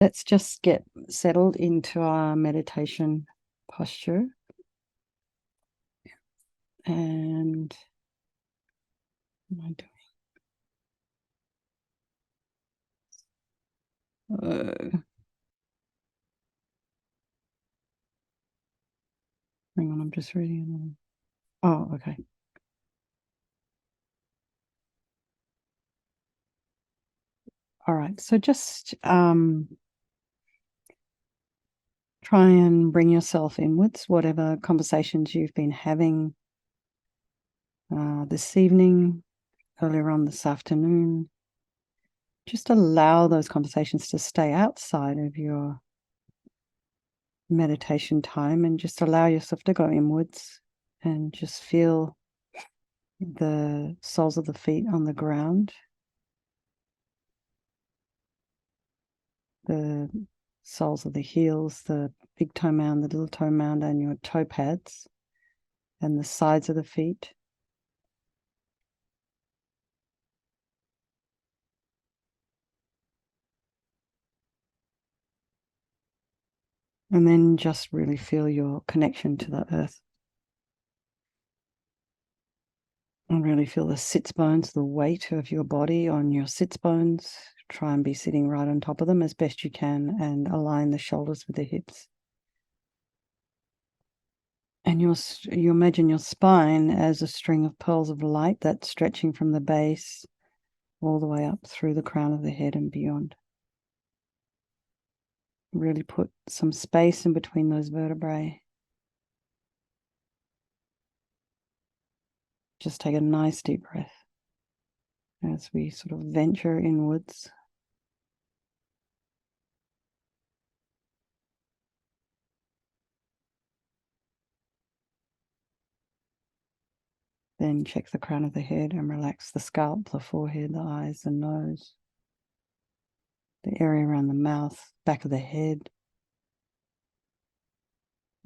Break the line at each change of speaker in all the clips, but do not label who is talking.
Let's just get settled into our meditation posture. And what am I doing? Hang on, I'm just reading. Oh, okay. All right. So just try and bring yourself inwards, whatever conversations you've been having this evening, earlier on this afternoon. Just allow those conversations to stay outside of your meditation time and just allow yourself to go inwards and just feel the soles of the feet on the ground, the soles of the heels, the big toe mound, the little toe mound, and your toe pads, and the sides of the feet. And then just really feel your connection to the earth. And really feel the sits bones, the weight of your body on your sits bones. Try and be sitting right on top of them as best you can and align the shoulders with the hips. And you imagine your spine as a string of pearls of light that's stretching from the base all the way up through the crown of the head and beyond. Really put some space in between those vertebrae. Just take a nice deep breath as we sort of venture inwards. Then check the crown of the head and relax the scalp, the forehead, the eyes, the nose, the area around the mouth, back of the head.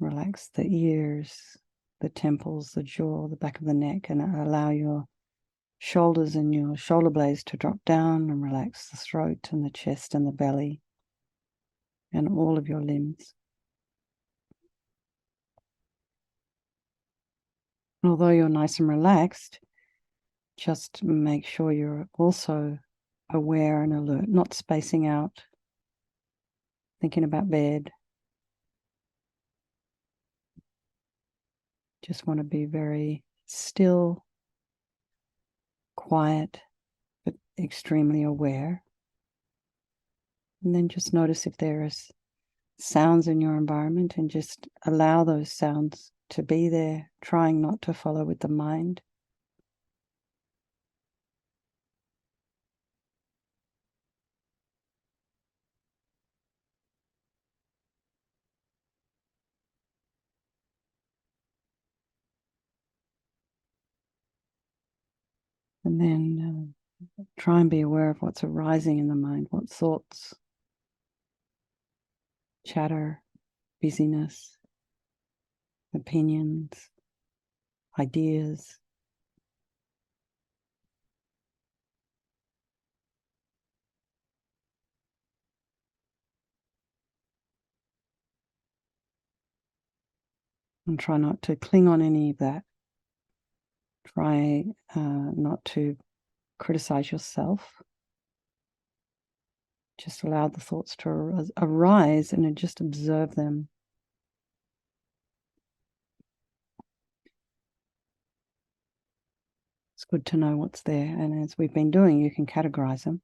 Relax the ears, the temples, the jaw, the back of the neck, and allow your shoulders and your shoulder blades to drop down, and relax the throat and the chest and the belly and all of your limbs. Although you're nice and relaxed, just make sure you're also aware and alert, not spacing out, thinking about bed. Just want to be very still, quiet, but extremely aware. And then just notice if there is sounds in your environment and just allow those sounds to be there, trying not to follow with the mind. And then try and be aware of what's arising in the mind, what thoughts, chatter, busyness, opinions, ideas. And try not to cling on any of that. Try not to criticize yourself. Just allow the thoughts to arise and just observe them. It's good to know what's there. And as we've been doing, you can categorize them.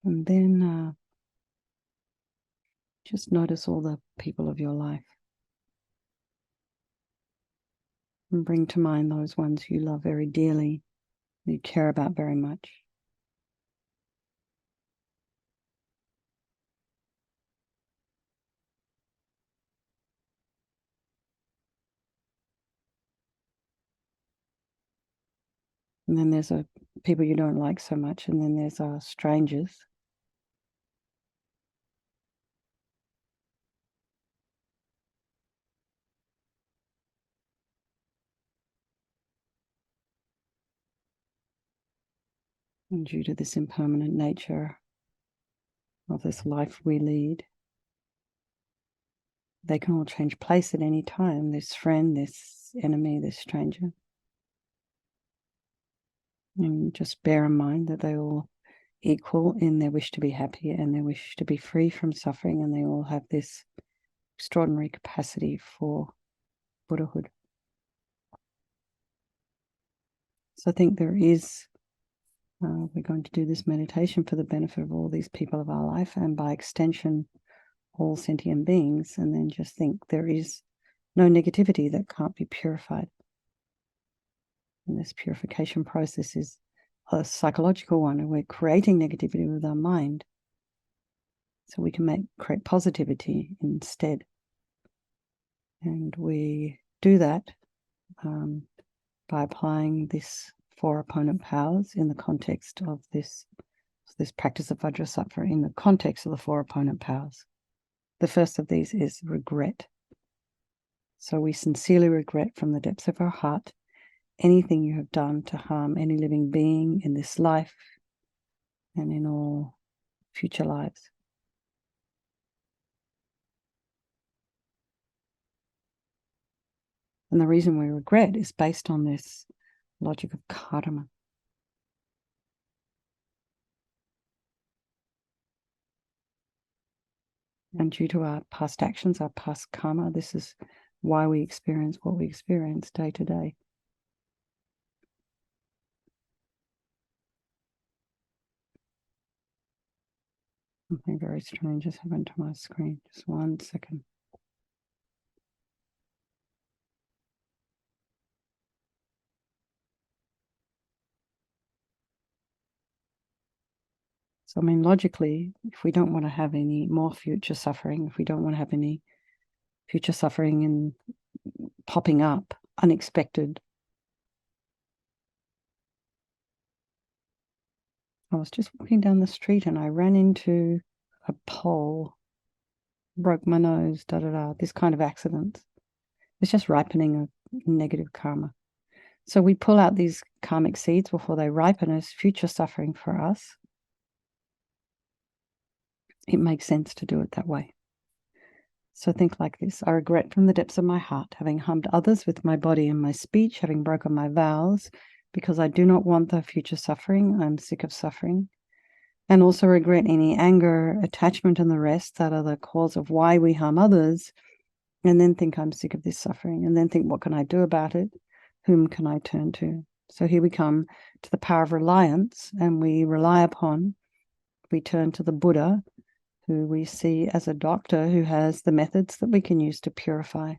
And then just notice all the people of your life. And bring to mind those ones you love very dearly, you care about very much. And then there's people you don't like so much, and then there's strangers. And due to this impermanent nature, of this life we lead. They can all change place at any time, this friend, this enemy, this stranger. And just bear in mind that they all equal in their wish to be happy and their wish to be free from suffering, and they all have this extraordinary capacity for Buddhahood. So I think there is, we're going to do this meditation for the benefit of all these people of our life, and by extension, all sentient beings, and then just think there is no negativity that can't be purified. And this purification process is a psychological one, and we're creating negativity with our mind. So we can create positivity instead. And we do that by applying this 4 opponent powers in the context of this practice of Vajrasattva, in the context of the 4 opponent powers. The first of these is regret. So we sincerely regret from the depths of our heart anything you have done to harm any living being in this life and in all future lives. And the reason we regret is based on this logic of karma. And due to our past actions, our past karma, this is why we experience what we experience day to day. Something very strange has happened to my screen. Just 1 second. So, I mean, logically, if we don't want to have any more future suffering, if we don't want to have any future suffering and popping up, unexpected. I was just walking down the street and I ran into a pole, broke my nose, this kind of accident. It's just ripening of negative karma. So we pull out these karmic seeds before they ripen as future suffering for us. It makes sense to do it that way. So think like this: I regret from the depths of my heart having harmed others with my body and my speech, having broken my vows, because I do not want the future suffering. I'm sick of suffering. And also regret any anger, attachment, and the rest that are the cause of why we harm others. And then think I'm sick of this suffering. And then think, what can I do about it? Whom can I turn to? So here we come to the power of reliance, and we rely upon, we turn to the Buddha, who we see as a doctor who has the methods that we can use to purify.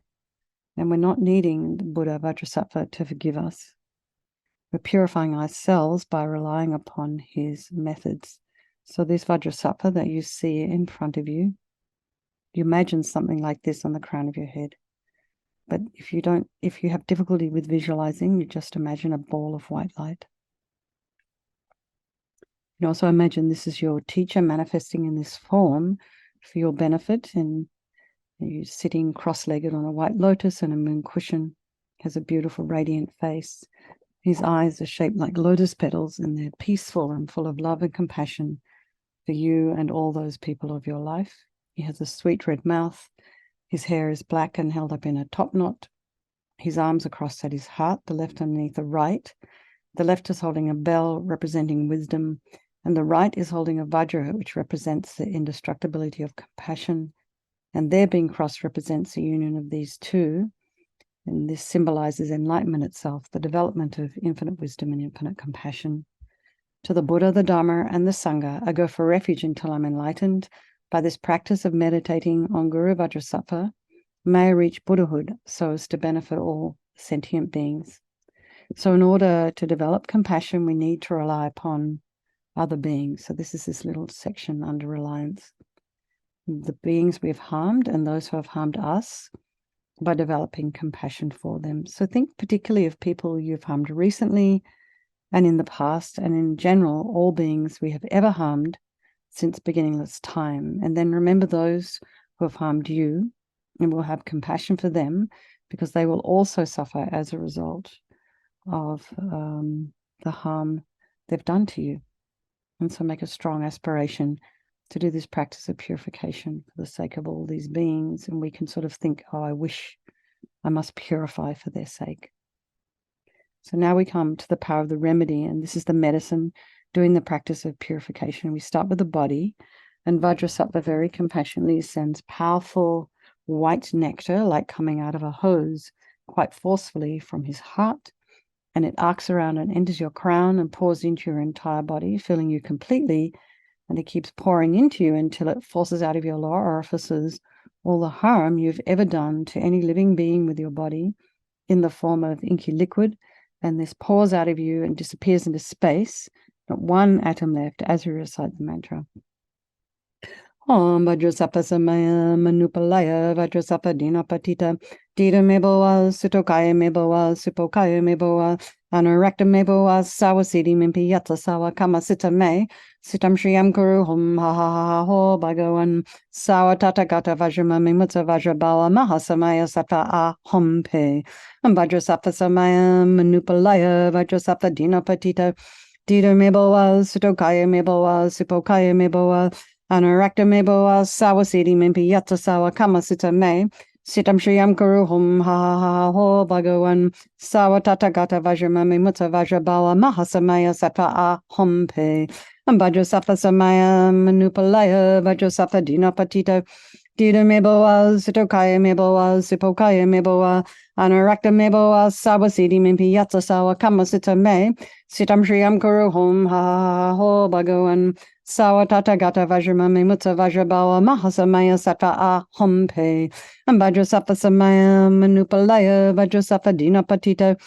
And we're not needing the Buddha Vajrasattva to forgive us. We're purifying ourselves by relying upon his methods. So this Vajrasattva that you see in front of you, you imagine something like this on the crown of your head. But if you have difficulty with visualizing, you just imagine a ball of white light. You can also imagine this is your teacher manifesting in this form for your benefit, and you're sitting cross-legged on a white lotus and a moon cushion. He has a beautiful radiant face. His eyes are shaped like lotus petals, and they're peaceful and full of love and compassion for you and all those people of your life. He has a sweet red mouth. His hair is black and held up in a top knot. His arms are crossed at his heart, the left underneath the right. The left is holding a bell representing wisdom, and the right is holding a vajra, which represents the indestructibility of compassion. And their being crossed represents the union of these two. And this symbolizes enlightenment itself, the development of infinite wisdom and infinite compassion. To the Buddha, the Dharma, and the Sangha, I go for refuge until I'm enlightened. By this practice of meditating on Guru Vajrasattva, may I reach Buddhahood so as to benefit all sentient beings. So in order to develop compassion, we need to rely upon other beings. So this is this little section under reliance. The beings we have harmed and those who have harmed us, by developing compassion for them. So think particularly of people you've harmed recently and in the past, and in general, all beings we have ever harmed since beginningless time. And then remember those who have harmed you, and we'll have compassion for them, because they will also suffer as a result of the harm they've done to you. And so make a strong aspiration to do this practice of purification for the sake of all these beings. And we can sort of think, oh, I wish I must purify for their sake. So now we come to the power of the remedy, and this is the medicine doing the practice of purification. We start with the body, and Vajrasattva very compassionately sends powerful white nectar, like coming out of a hose, quite forcefully from his heart, and it arcs around and enters your crown and pours into your entire body, filling you completely, and it keeps pouring into you until it forces out of your lower orifices all the harm you've ever done to any living being with your body in the form of inky liquid, and this pours out of you and disappears into space, not one atom left as we recite the mantra. Om Vajrasattva Samaya Manupalaya Vajrasattva Dinapatita Dita Meboa Sutokaya Meboa Supokaya Meboa Anurakta Meboa Sawasidi Mimpi Yatsa Sawa Kama Sita Me Sitam Shriyam Kuru Hum Ha Ha Ha Ho Bhagavan Sawa Tata Gata Vajrama Mimutsa Vajrabala Mahasamaya Sattva A Hum Pe Vajrasattva Samaya Manupalaya Vajrasattva Dinapatita Dita Meboa Sutokaya Meboa Supokaya Meboa Anurakta Meboa Sawasidi Mimpi Yatsa Sawa Kama Sita Me Sitam Shriyam Kuru Hum Ha Ha Ha Ho Bhagavan Sawa Tata Gata Vajrama Mimutsa Vajrabala Mahasamaya Sattva A Hum Pe Vajrasattva Samaya Manupalaya Vajrasattva Dinapatita Dita Meboa Sutokaya Meboa Supokaya Meboa Anurakta Meboa Sawasidi Mimpi Yatsa Sawa Kama Sita Me Sitam Shriyam Kuru Hum Ha Ha Ha Ho Bhagavan Sawa Tata Gata Vajrama Mimutsa Vajrabala Mahasamaya Sattva A Hum Pe Vajrasattva Samaya Manupalaya Vajrasattva Dinapatita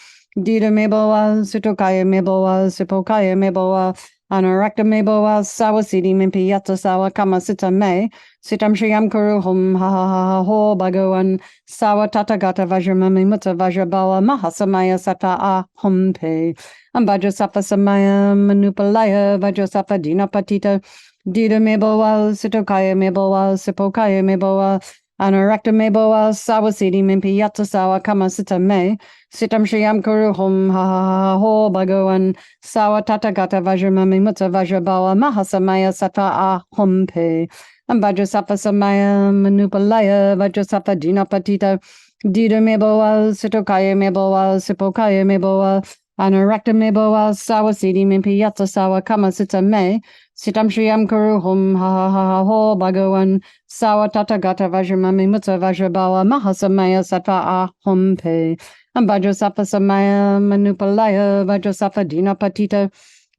Dita Meboa Sutokaya Meboa Supokaya Meboa Anurakta Meboa Sawasidi Mimpi Yatsa Sawa Kama Sita Me Sitam Shriyam Kuru Hum Ha Ha Ha Ho Bhagavan Sawa Tata Gata Vajrama Mimutsa Vajrabala Mahasamaya Sattva A Hum Pe Vajrasattva Samaya Manupalaya Vajrasattva Dinapatita Dita Meboa Sutokaya Meboa Supokaya Meboa Anurakta Meboa Sawasidi Mimpi Yatsa Sawa Kama Sita Me Sitam Shriyam Kuru Hum Ha Ha Ha Ho Bhagavan Sawa Tata Gata Vajrama Mimutsa Vajrabala Mahasamaya Sattva A Hum Pe Vajrasattva Samaya Manupalaya Vajrasattva Dinapatita Dita Meboa Sutokaya Meboa Supokaya Meboa Anurakta Meboa Sawasidi Mimpi Yatsa Sawa Kama Sita Me Sitam Shriyam Kuru Hum Ha Ha Ha Ho Bhagavan Sawa Tata Gata Vajrama Mimutsa Vajrabala Mahasamaya Sattva A Hum Pe Vajrasattva Samaya Manupalaya Vajrasattva Dinapatita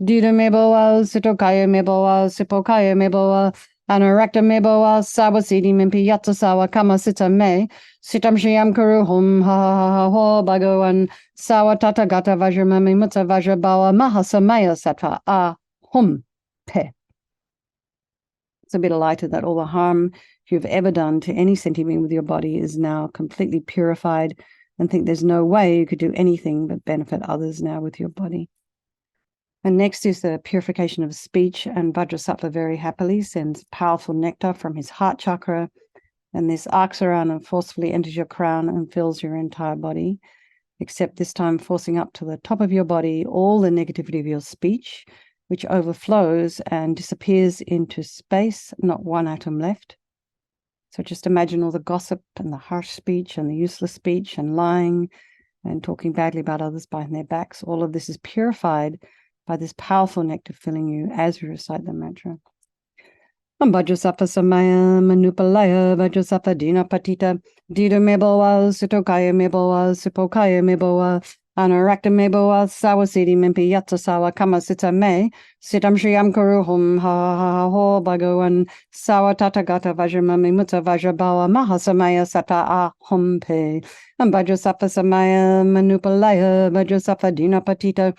Dita Meboa Sutokaya Meboa Supokaya Meboa Anurakta Meboa Sawasidi Mimpi Yatsa Sawa Kama Sita Me Sitam Shriyam Kuru Hum Ha Ha Ha Ho Bhagavan Sawa Tata Gata Vajrama Mimutsa Vajrabala Mahasamaya Sattva A Hum Pe. It's a bit lighter that all the harm you've ever done to any sentient being with your body is now completely purified, and think there's no way you could do anything but benefit others now with your body. And next is the purification of speech, and Vajrasattva very happily sends powerful nectar from his heart chakra, and this arcs around and forcefully enters your crown and fills your entire body, except this time forcing up to the top of your body all the negativity of your speech, which overflows and disappears into space, not one atom left. So just imagine all the gossip and the harsh speech and the useless speech and lying and talking badly about others behind their backs. All of this is purified by this powerful nectar filling you as we recite the mantra. Vajrasattva Samaya Manupalaya Vajrasattva Dinapatita Dita Meboa Sutokaya Meboa Supokaya Meboa Anurakta Meboa Sawasidi Mimpi Yatsa Sawa Kama Sita Me Sitam Shriyam Kuru Hum Ha Ha Ha Ho Bhagavan Sawa Tata Gata Vajrama Mimutsa Vajrabala Mahasamaya Sattva A Hum Pe Vajrasattva Samaya Manupalaya Vajrasattva Dinapatita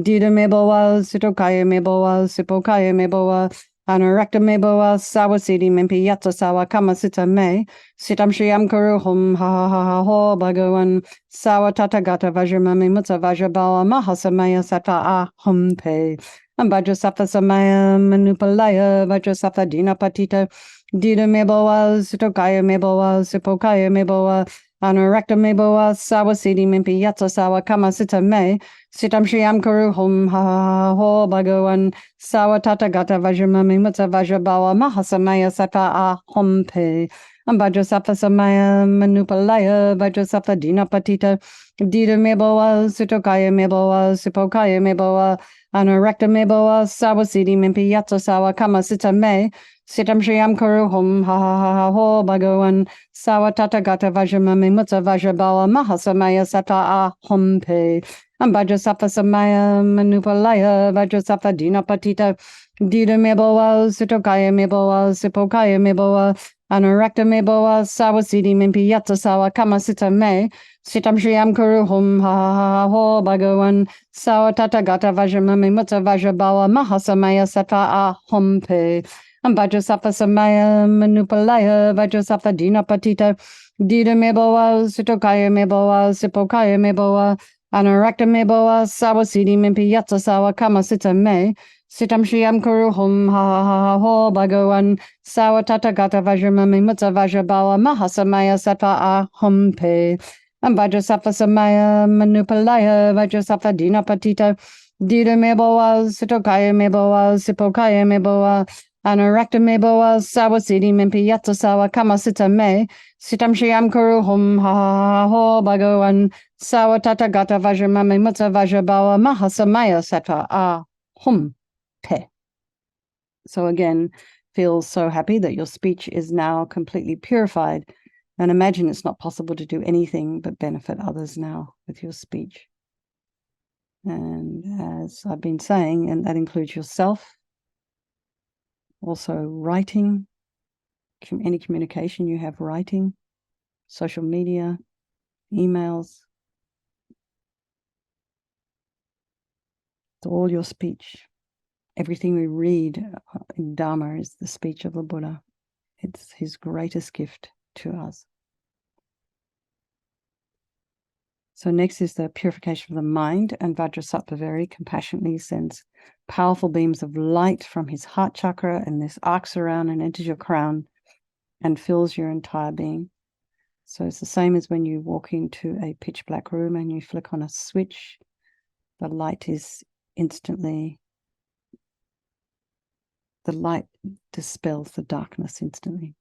Dita Meboa Sutokaya Meboa Supokaya Meboa Anurakta Meboa Sawasidi Mimpi Yatsa Sawa Kama Sita Me Sitam Shriyam Kuru Hum Ha Ha Ha Ha Ho Bhagavan Sawa Tata Gata Vajrama Mimutsa Vajrabala Mahasamaya Sattva A Hum Pe Vajrasattva Samaya Manupalaya Vajrasattva Dinapatita Dita Meboa Sutokaya Meboa Supokaya Meboa Anurakta Meboa Sawasidi Mimpi Yatsa Sawa Kama Sita Me Sitam Shriam Kuru Hum Ha Ha Ho Bhagawan Sawatata Gata Vajramami Mutta Vajrabawa Mahasamaya Sata A Hum Pe Vajrasattva Samaya Manupalaya Vajrasattva Dina Patita Dita Meboa Sutokaya Meboa Sipokaya Meboa Anorekta Meboa Sawasidi Mimpi Yatsa Sawa Kama Sita Me Sitam Shriam Kuru Hum Ha Ha Ha Ho Bhagawan Sawatata Gata Vajramami Mutta Vajrabawa Mahasamaya Sata A Hum Pe Vajrasattva Samaya Manupalaya Vajrasattva Dina Patita Dita Meboa Sutokaya Meboa Sipokaya Meboa Anorekta Meboa Sawasidi Mimpi Yatsa Sawa Kama Sita Me Sitam Shriam Kuru Hum Ha Ha Ha Ho Bhagawan Sawatata Gata Vajramami Mutta Vajrabawa Mahasamaya Sata A Hum Pe Vajrasattva Samaya Manupalaya Vajrasattva Dina Patita Dita Meboa Sutokaya Meboa Sipokaya Meboa Anorekta Meboa Sawasidi Mimpi Yatsa Sawa Kama Sita Me Sitam Shriam Kuru Hum Ha Ha Ha Ho Bhagawan Sawatata Gata Vajramami Mutta Vajrabawa Mahasamaya Sata A Hum Pe Vajrasattva Samaya Manupalaya Vajrasattva Dina Patita Dita Meboa Sutokaya Meboa Sipokaya Meboa Anorekta Meboa Sawasidi Mimpi Yatsa Sawa Kama Sita Me Sitam Shriam Kuru Hum Ha Ha Ha Ho Bhagawan Sawatata Gata Vajramami Mutta Vajrabawa Mahasamaya Sata A Hum Pe. So again, feel so happy that your speech is now completely purified, and imagine it's not possible to do anything but benefit others now with your speech. And as I've been saying, and that includes yourself, also writing, any communication you have writing, social media, emails, it's all your speech. Everything we read in Dharma is the speech of the Buddha. It's his greatest gift to us. So next is the purification of the mind, and Vajrasattva very compassionately sends powerful beams of light from his heart chakra, and this arcs around and enters your crown and fills your entire being. So it's the same as when you walk into a pitch black room and you flick on a switch, the light dispels the darkness instantly.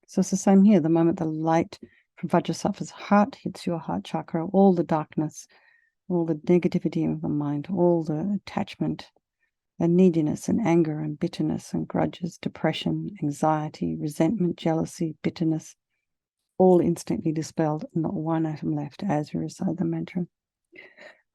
So it's the same here. The moment the light from Vajrasattva's heart hits your heart chakra, all the darkness, all the negativity of the mind, all the attachment and neediness and anger and bitterness and grudges, depression, anxiety, resentment, jealousy, bitterness, all instantly dispelled, not one atom left as you recite the mantra.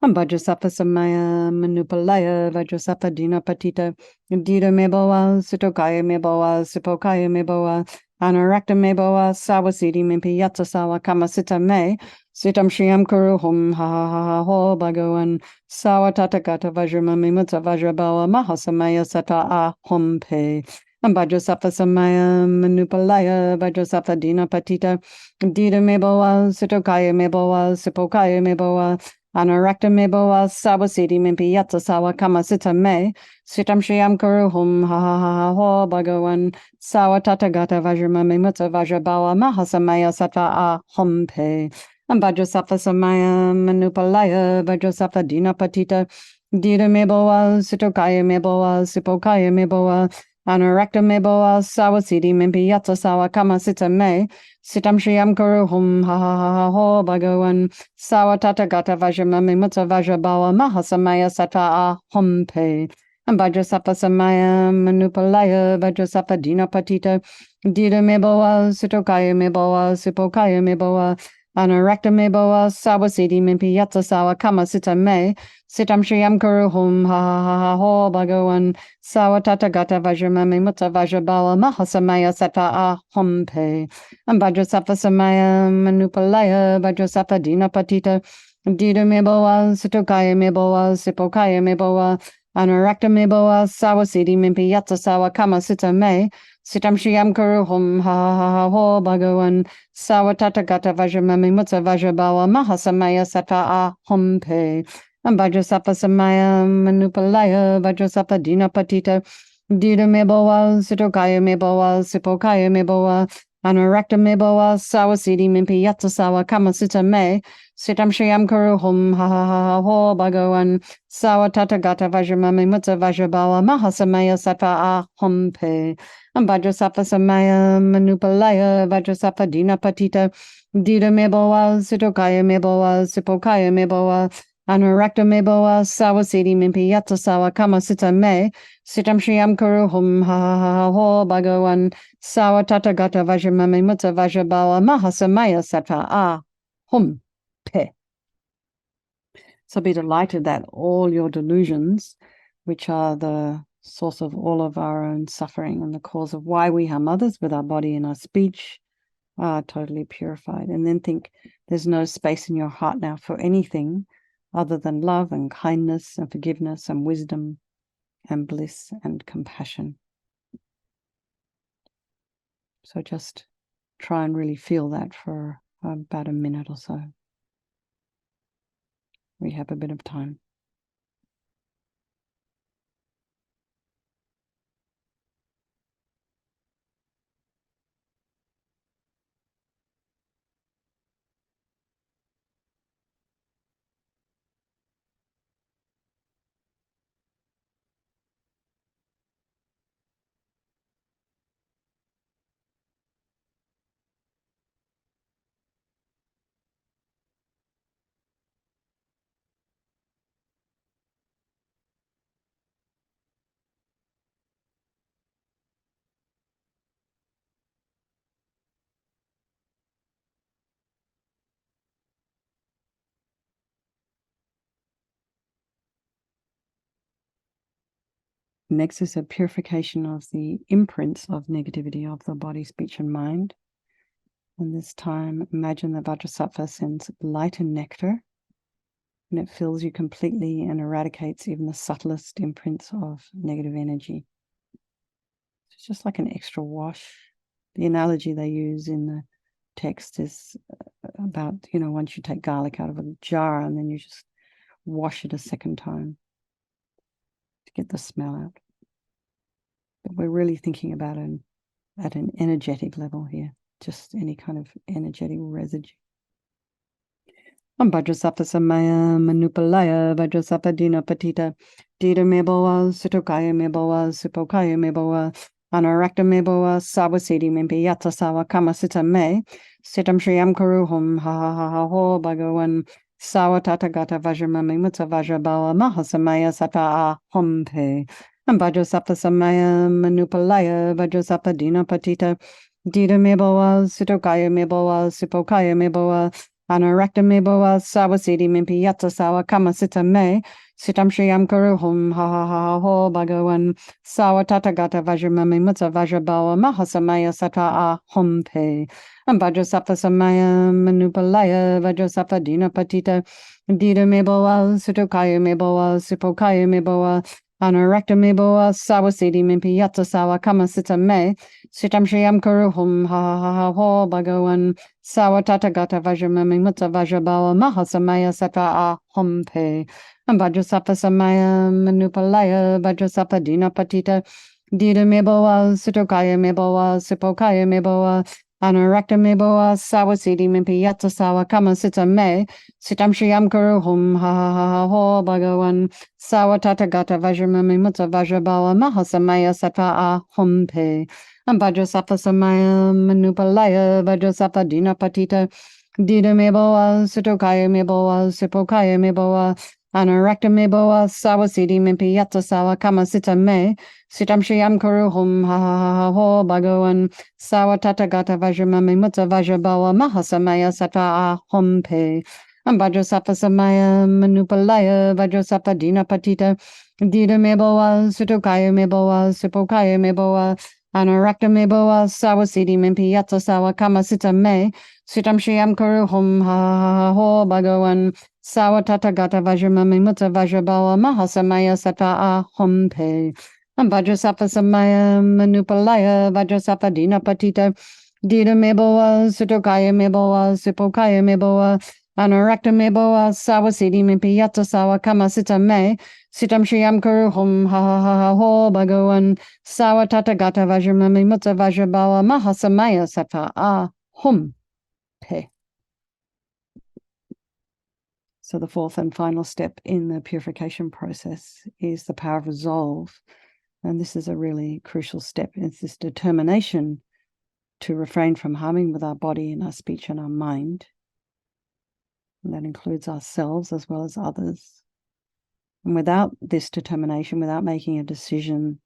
Vajrasattva Samaya Manupalaya Vajrasattva Dina Patita Dita Meboa Sutokaya Meboa Sipokaya Meboa Anorekta Meboa Sawasidi Mimpi Yatsa Sawa Kama Sita Me Sitam Shriam Kuru Hum Ha Ha Ha Ho Bhagawan Sawatata Gata Vajramami Mutta Vajrabawa Mahasamaya Sata A Hum Pe Vajrasattva Samaya Manupalaya Vajrasattva Dina Patita Dita Meboa Sutokaya Meboa Sipokaya Meboa Anorekta Meboa Sawasidi Mimpi Yatsa Sawa Kama Sita Me Sitam Shriam Kuru Hum Ha Ha Ha Ho Bhagawan Sawatata Gata Vajramami Mutta Vajrabawa Mahasamaya Sata A Hum Pe Vajrasattva Samaya Manupalaya Vajrasattva Dina Patita Dita Meboa Sutokaya Meboa Sipokaya Meboa Anorekta Meboa Sawasidi Mimpi Yatsa Sawa Kama Sita Me Sitam Shriam Kuru Hum Ha Ha Ha Ho Bhagawan Sawatata Gata Vajramami Mutta Vajrabawa Mahasamaya Sata A Hum Pe Vajrasattva Samaya Manupalaya Vajrasattva Dina Patita Dita Meboa Sutokaya Meboa Sipokaya Meboa Anorekta Meboa Sawasidi Mimpi Yatsa Sawa Kama Sita Me Sitam Shriam Kuru Hum Ha Ha Ha Ho Bhagawan Sawatata Gata Vajramami Mutta Vajrabawa Mahasamaya Sata A Hum Pe Vajrasattva Samaya Manupalaya Vajrasattva Dina Patita Dita Meboa Sutokaya Meboa Sipokaya Meboa Anorekta Meboa Sawasidi Mimpi Yatsa Sawa Kama Sita Me Sitam Shriam Kuru Hum Ha Ha Ha Ho Bhagawan Sawatata Gata Vajramami Mutta Vajrabawa Mahasamaya Sata A Hum Pe Vajrasattva Samaya Manupalaya Vajrasattva Dina Patita Dita Meboa Sutokaya Meboa Sipokaya Meboa Anorekta Meboa Sawasidi Mimpi Yatsa Sawa Kama Sita Me Sitam Shriyam Kuru Hum Ha Ha Ha Ha Ho Bhagawan Sawa Tata Gata Vajramami Mutta Vajrabala Mahasamaya Sattva Ahum Pe Vajrasattva Samaya Manupalaya Vajrasattva Dina Patita Dita Meboa Sitokaya Meboa Sipokaya Meboa Anurakta Meboa Sawasiti Mimpi Yata Sawa Kama Sita Me Sitam Shriyam Kuru Hum Ha Ha Ha Ha Ho Bhagawan Sawa Tata Gata Vajramami Mutta Vajrabala Mahasamaya Sattva Ahum Pe. So be delighted that all your delusions, which are the source of all of our own suffering and the cause of why we harm others with our body and our speech, are totally purified. And then think there's no space in your heart now for anything other than love and kindness and forgiveness and wisdom and bliss and compassion. So just try and really feel that for about a minute or so. We have a bit of time. Next is a purification of the imprints of negativity of the body, speech, and mind. And this time, imagine the Vajrasattva sends light and nectar, and it fills you completely and eradicates even the subtlest imprints of negative energy. It's just like an extra wash. The analogy they use in the text is about, once you take garlic out of a jar and then you just wash it a second time to get the smell out. But we're really thinking about it at an energetic level here, just any kind of energetic residue. Vajrasattva Samaya Manupalaya Vajrasattva Dina Patita Dita Meboa Sutokaya Meboa Supokaya Meboa Anarakta Meboa Sawasiti Mimpi Yata Sawa Kamasita Me Sitam Shriyam Kuruhum Ha Ha Ha Ha Ho Bhagawan Sawa Tata Gata Vajramami Mutta Vajrabawa Mahasamaya Sata Ahum Pe Vajrasattva Samaya Manupalaya Vajrasattva Dina Patita Dita Meboa Sutokaya Meboa Supokaya Meboa Anarakta Meboa Sawasiti Mimpi Yata Sawa Kamasita Me Sitam Shriyam Kuruhum Ha Ha Ha Ha Ho Bhagawan Sawa Tata Gata Vajramami Mutta Vajrabawa Mahasamaya Sata Ahum Pe Vajrasattva Samaya Manupalaya Vajrasattva Dina Patita Dita Meboa Sutokaya Meboa Supokaya Meboa Anarakta Meboa Sawasiti Mimpi Yata Sawa Kamasita Me Sitam Shriyam Kuruhum Ha Ha Ha Ha Ho Bhagawan Sawa Tata Gata Vajramami Mutta Vajrabawa Mahasamaya Sata Ahum Pe Vajrasattva Samaya Manupalaya Vajrasattva Dina Patita Dita Meboa Sutokaya Meboa Supokaya Meboa Anarakta Meboa Sawasiti Mimpi Yata Sawa Kamasita Me Sitam Shriyam Kuruhum Ha Ha Ha Ha Ho Bhagawan Sawa Tata Gata Vajramami Mutta Vajrabawa Mahasamaya Sata Ahum Pe Vajrasattva Samaya Manupalaya Vajrasattva Dina Patita Dita Meboa Sutokaya Meboa Supokaya Meboa Anarakta Meboa Sawasiti Mimpi Yata Sawa Kamasita Me Sitam Shriyam Kuruhum Ha Ha Ha Ha Ho Bhagawan Sawa Tata Gata Vajramami Mutta Vajrabawa Mahasamaya Sata Ahum Pe Vajrasattva Samaya Manupalaya Vajrasattva Dina Patita Dita Meboa Sutokaya Meboa Supokaya Meboa Anarakta Meboa Sawasiti Mimpi Yata Sawa Kamasita Me Sitam Shriyam Kuruhum Ha Ha Ha Ho Bhagawan Sawa Tata Gata Vajramami Mutta Vajrabawa Mahasamaya Sata Ahum Pe Vajrasattva Samaya Manupalaya Vajrasattva Dina Patita Dita Meboa Sutokaya Meboa Supokaya Meboa Anarakta Meboa Sawasiti Mimpi Yata Sawa Kamasita Me Sitam Shriyam Kuruhum Ha Ha Ha Ha Ho Bhagawan Sawa Tata Gata Vajramami Mutta Vajrabawa Mahasamaya Sata Ahum Pe. So the fourth and final step in the purification process is the power of resolve. And this is a really crucial step. It's this determination to refrain from harming with our body and our speech and our mind. And that includes ourselves as well as others. And without this determination, without making a decision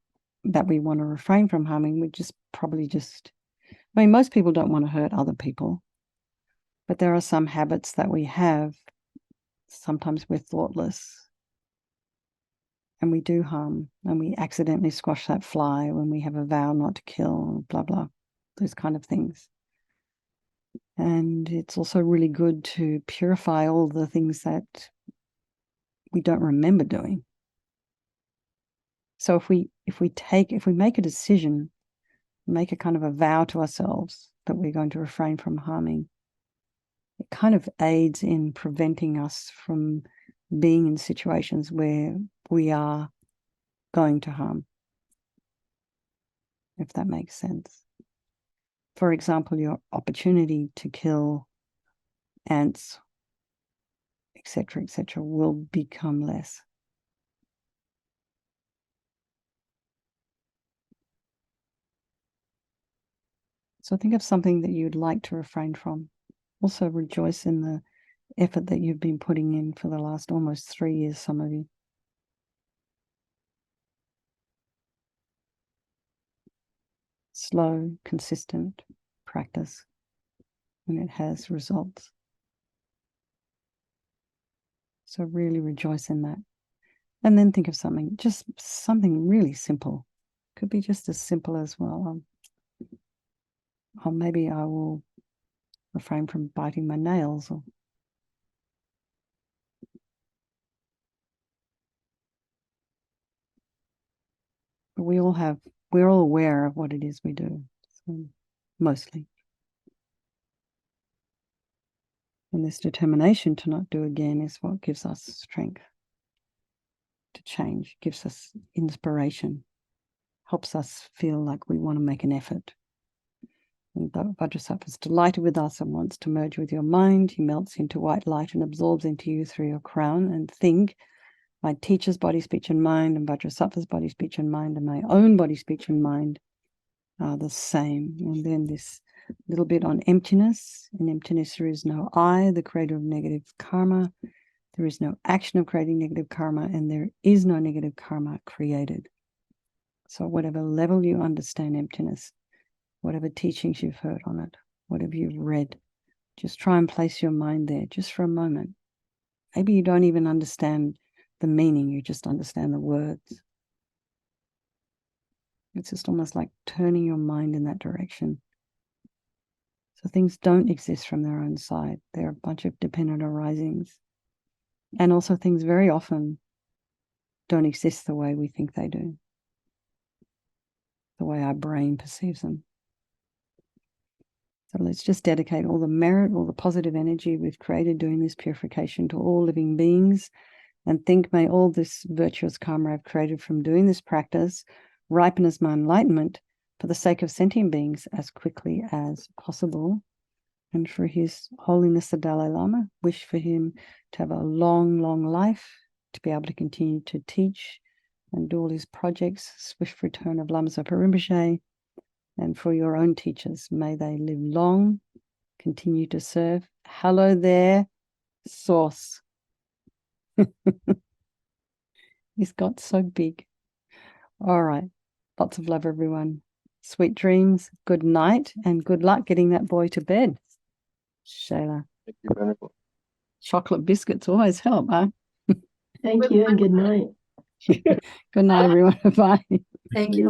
that we want to refrain from harming, we I mean, most people don't want to hurt other people, but there are some habits that we have. Sometimes we're thoughtless and we do harm, and we accidentally squash that fly when we have a vow not to kill, blah, blah, those kind of things. And it's also really good to purify all the things that we don't remember doing. So if we make a decision, make a kind of a vow to ourselves that we're going to refrain from harming, it kind of aids in preventing us from being in situations where we are going to harm, if that makes sense. For example, your opportunity to kill ants, etc., will become less. So think of something that you'd like to refrain from. Also rejoice in the effort that you've been putting in for the last almost 3 years, some of you. Slow, consistent practice, and it has results. So really rejoice in that. And then think of something, just something really simple. Could be just as simple as, well, or maybe I will refrain from biting my nails, or but we're all aware of what it is we do, so mostly. And this determination to not do again is what gives us strength to change, gives us inspiration, helps us feel like we want to make an effort. And Vajrasattva is delighted with us and wants to merge with your mind. He melts into white light and absorbs into you through your crown. And think, my teacher's body, speech, and mind, and Vajrasattva's body, speech, and mind, and my own body, speech, and mind are the same. And then this little bit on emptiness. In emptiness, there is no I, the creator of negative karma. There is no action of creating negative karma, and there is no negative karma created. So whatever level you understand emptiness, whatever teachings you've heard on it, whatever you've read, just try and place your mind there just for a moment. Maybe you don't even understand the meaning, you just understand the words. It's just almost like turning your mind in that direction. So things don't exist from their own side. They're a bunch of dependent arisings. And also things very often don't exist the way we think they do, the way our brain perceives them. So let's just dedicate all the merit, all the positive energy we've created doing this purification to all living beings, and think, may all this virtuous karma I've created from doing this practice ripen as my enlightenment for the sake of sentient beings as quickly as possible. And for His Holiness the Dalai Lama, wish for him to have a long, long life, to be able to continue to teach and do all his projects, swift return of Lama Zopa Rinpoche. And for your own teachers, may they live long, continue to serve. Hello there, Source. He's got so big. All right. Lots of love, everyone. Sweet dreams. Good night, and good luck getting that boy to bed. Shayla.
Thank you, Venerable.
Chocolate biscuits always help, huh?
Thank you and good night.
Good night, everyone. Bye.
Thank you.